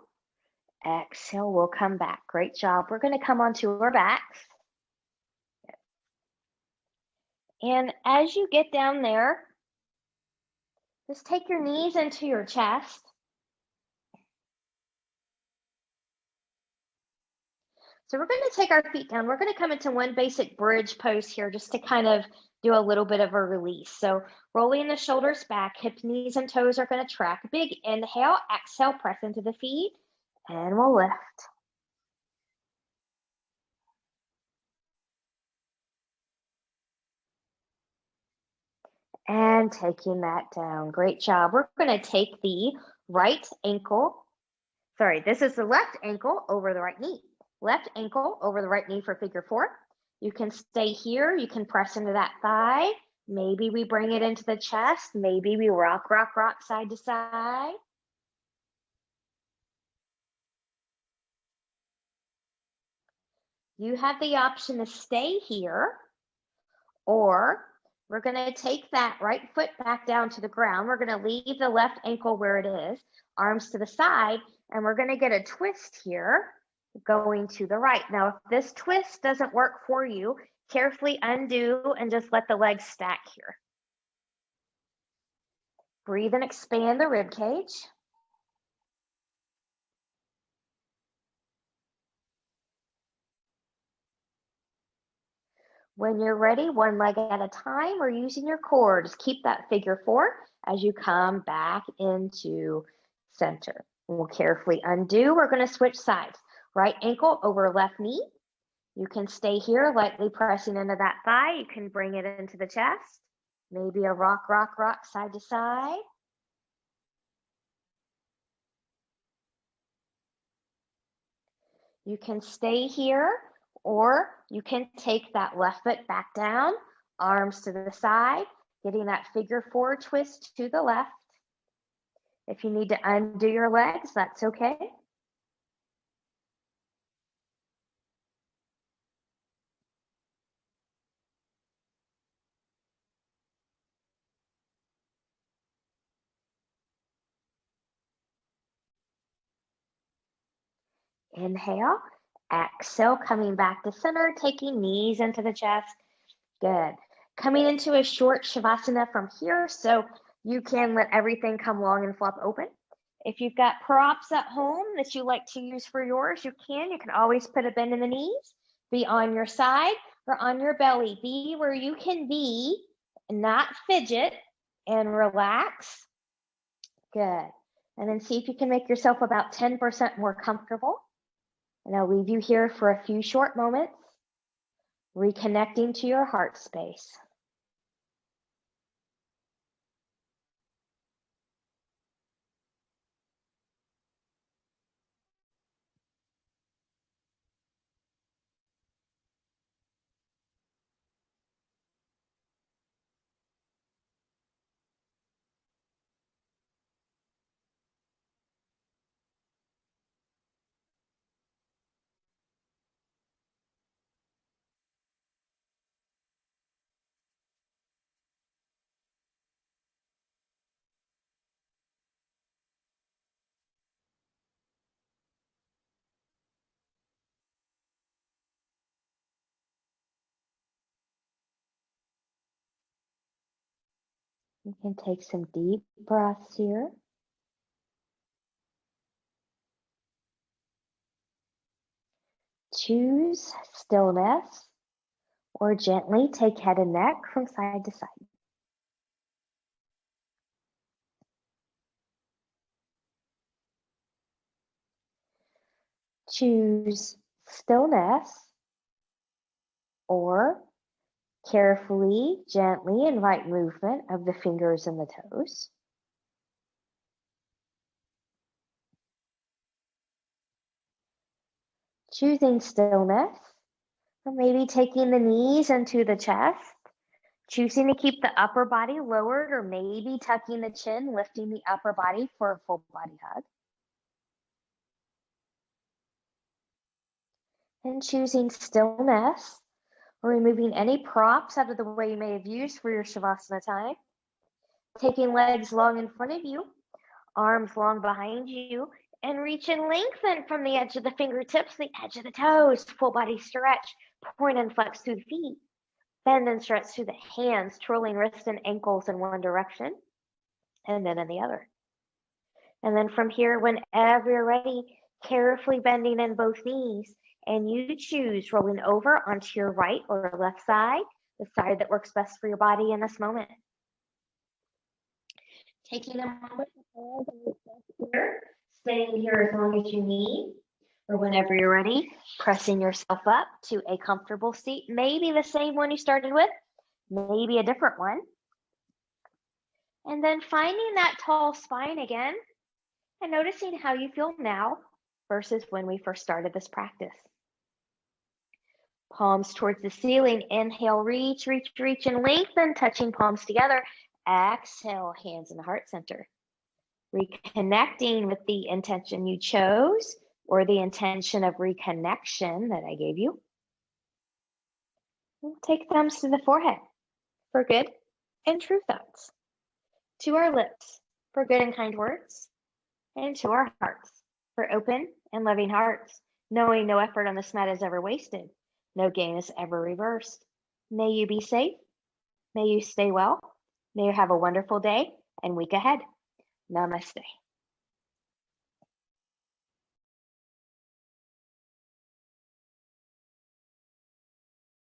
Exhale. We'll come back. Great job. We're going to come onto our backs. And as you get down there, just take your knees into your chest. So we're going to take our feet down. We're going to come into one basic bridge pose here just to kind of do a little bit of a release. So rolling the shoulders back, hips, knees, and toes are going to track. Big inhale, exhale, press into the feet, and we'll lift. And taking that down. Great job. We're going to take the right ankle. Sorry, this is the left ankle over the right knee. Left ankle over the right knee for figure four. You can stay here. You can press into that thigh. Maybe we bring it into the chest. Maybe we rock, rock, rock side to side. You have the option to stay here, or we're going to take that right foot back down to the ground. We're going to leave the left ankle where it is, arms to the side, and we're going to get a twist here. going to the right. Now, if this twist doesn't work for you, carefully undo and just let the legs stack here. Breathe and expand the rib cage. When you're ready, one leg at a time or using your core, just keep that figure 4 as you come back into center. We'll carefully undo. We're going to switch sides. Right ankle over left knee. You can stay here, lightly pressing into that thigh. You can bring it into the chest. Maybe a rock, rock, rock, side to side. You can stay here, or you can take that left foot back down, arms to the side, getting that figure 4 twist to the left. If you need to undo your legs, that's okay. Inhale, exhale, coming back to center, taking knees into the chest. Good. Coming into a short Shavasana from here, so you can let everything come long and flop open. If you've got props at home that you like to use for yours, you can. You can always put a bend in the knees, be on your side or on your belly. Be where you can be, not fidget, and relax. Good. And then see if you can make yourself about 10% more comfortable. And I'll leave you here for a few short moments, reconnecting to your heart space. You can take some deep breaths here. Choose stillness or gently take head and neck from side to side. Choose stillness or carefully, gently invite movement of the fingers and the toes. Choosing stillness, or maybe taking the knees into the chest, choosing to keep the upper body lowered, or maybe tucking the chin, lifting the upper body for a full body hug. And choosing stillness, or removing any props out of the way you may have used for your Shavasana time. Taking legs long in front of you, arms long behind you, and reach and lengthen from the edge of the fingertips, the edge of the toes, full body stretch, point and flex through the feet, bend and stretch through the hands, twirling wrists and ankles in one direction, and then in the other. And then from here, whenever you're ready, carefully bending in both knees, and you choose rolling over onto your right or left side, the side that works best for your body in this moment. Taking a moment here, staying here as long as you need, or whenever you're ready, pressing yourself up to a comfortable seat, maybe the same one you started with, maybe a different one. And then finding that tall spine again and noticing how you feel now versus when we first started this practice. Palms towards the ceiling. Inhale, reach, reach, reach, and lengthen, touching palms together. Exhale, hands in the heart center. Reconnecting with the intention you chose or the intention of reconnection that I gave you. We'll take thumbs to the forehead for good and true thoughts. To our lips for good and kind words. And to our hearts for open and loving hearts. knowing no effort on this mat is ever wasted, no gain is ever reversed. May you be safe. May you stay well. May you have a wonderful day and week ahead. Namaste.